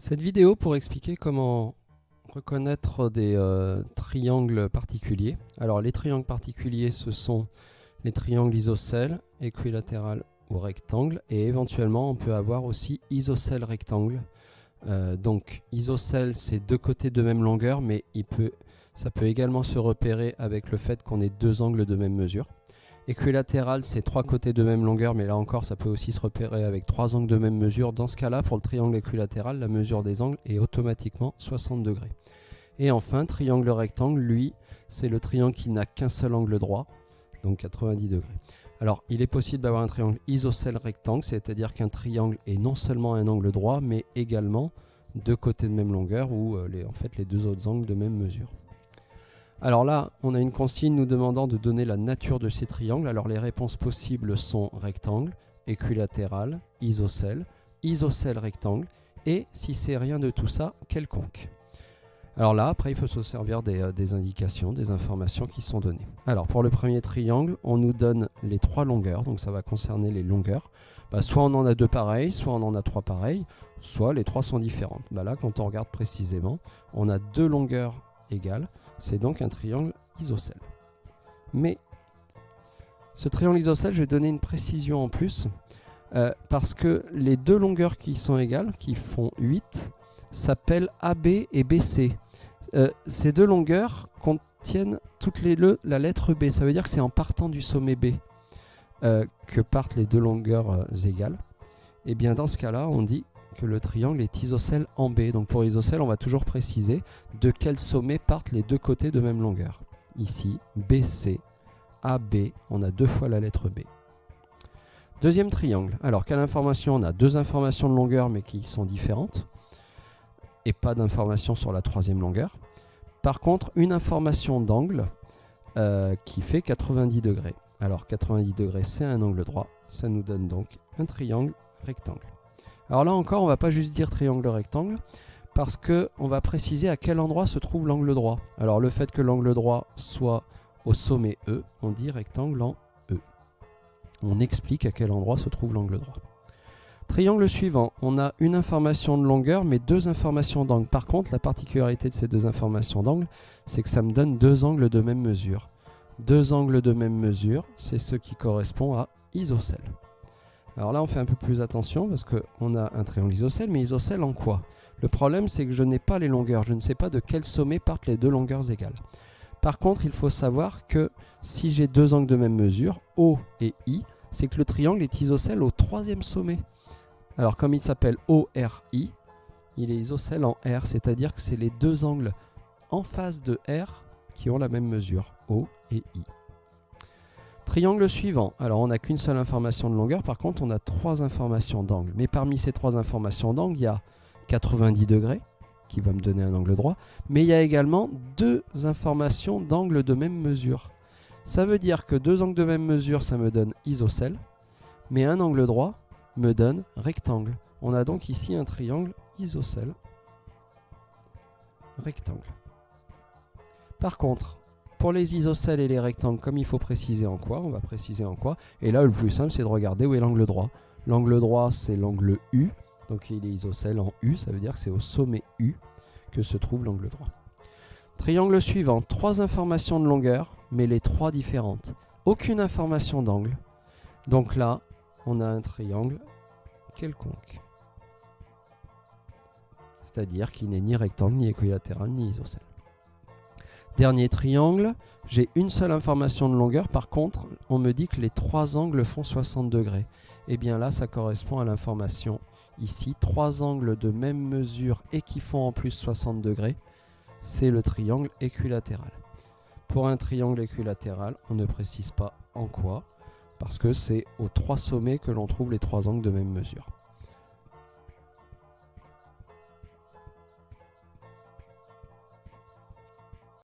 Cette vidéo pour expliquer comment reconnaître des triangles particuliers. Alors les triangles particuliers, ce sont les triangles isocèles, équilatéral ou rectangle, et éventuellement on peut avoir aussi isocèle rectangle. Donc isocèle, c'est deux côtés de même longueur, mais ça peut également se repérer avec le fait qu'on ait deux angles de même mesure. Équilatéral, c'est trois côtés de même longueur, mais là encore, ça peut aussi se repérer avec trois angles de même mesure. Dans ce cas-là, pour le triangle équilatéral, la mesure des angles est automatiquement 60 degrés. Et enfin, triangle rectangle, lui, c'est le triangle qui n'a qu'un seul angle droit, donc 90 degrés. Alors, il est possible d'avoir un triangle isocèle rectangle, c'est-à-dire qu'un triangle est non seulement un angle droit, mais également deux côtés de même longueur, ou en fait les deux autres angles de même mesure. Alors là, on a une consigne nous demandant de donner la nature de ces triangles. Alors les réponses possibles sont rectangle, équilatéral, isocèle, isocèle rectangle, et si c'est rien de tout ça, quelconque. Alors là, après, il faut se servir des indications, des informations qui sont données. Alors pour le premier triangle, on nous donne les trois longueurs, donc ça va concerner les longueurs. Soit on en a deux pareils, soit on en a trois pareils, soit les trois sont différentes. Là, quand on regarde précisément, on a deux longueurs égales. C'est donc un triangle isocèle. Mais ce triangle isocèle, je vais donner une précision en plus, parce que les deux longueurs qui sont égales, qui font 8, s'appellent AB et BC. Ces deux longueurs contiennent toutes les deux la lettre B. Ça veut dire que c'est en partant du sommet B que partent les deux longueurs égales. Et bien dans ce cas-là, on dit que le triangle est isocèle en B. Donc pour isocèle, on va toujours préciser de quel sommet partent les deux côtés de même longueur. Ici, BC, AB, on a deux fois la lettre B. Deuxième triangle. Alors, quelle information on a? Deux informations de longueur, mais qui sont différentes. Et pas d'information sur la troisième longueur. Par contre, une information d'angle qui fait 90 degrés. Alors, 90 degrés, c'est un angle droit. Ça nous donne donc un triangle rectangle. Alors là encore, on ne va pas juste dire triangle rectangle, parce qu'on va préciser à quel endroit se trouve l'angle droit. Alors le fait que l'angle droit soit au sommet E, on dit rectangle en E. On explique à quel endroit se trouve l'angle droit. Triangle suivant, on a une information de longueur, mais deux informations d'angle. Par contre, la particularité de ces deux informations d'angle, c'est que ça me donne deux angles de même mesure. Deux angles de même mesure, c'est ce qui correspond à isocèle. Alors là, on fait un peu plus attention parce qu'on a un triangle isocèle, mais isocèle en quoi? Le problème, c'est que je n'ai pas les longueurs. Je ne sais pas de quel sommet partent les deux longueurs égales. Par contre, il faut savoir que si j'ai deux angles de même mesure, O et I, c'est que le triangle est isocèle au troisième sommet. Alors, comme il s'appelle ORI, il est isocèle en R, c'est-à-dire que c'est les deux angles en face de R qui ont la même mesure, O et I. Triangle suivant, alors on n'a qu'une seule information de longueur, par contre on a trois informations d'angle. Mais parmi ces trois informations d'angle, il y a 90 degrés, qui va me donner un angle droit, mais il y a également deux informations d'angle de même mesure. Ça veut dire que deux angles de même mesure, ça me donne isocèle, mais un angle droit me donne rectangle. On a donc ici un triangle isocèle, rectangle. Par contre, pour les isocèles et les rectangles, comme il faut préciser en quoi, on va préciser en quoi. Et là, le plus simple, c'est de regarder où est l'angle droit. L'angle droit, c'est l'angle U. Donc il est isocèle en U, ça veut dire que c'est au sommet U que se trouve l'angle droit. Triangle suivant, trois informations de longueur, mais les trois différentes. Aucune information d'angle. Donc là, on a un triangle quelconque. C'est-à-dire qu'il n'est ni rectangle, ni équilatéral, ni isocèle. Dernier triangle, j'ai une seule information de longueur, par contre, on me dit que les trois angles font 60 degrés. Et bien là, ça correspond à l'information ici, trois angles de même mesure et qui font en plus 60 degrés, c'est le triangle équilatéral. Pour un triangle équilatéral, on ne précise pas en quoi, parce que c'est aux trois sommets que l'on trouve les trois angles de même mesure.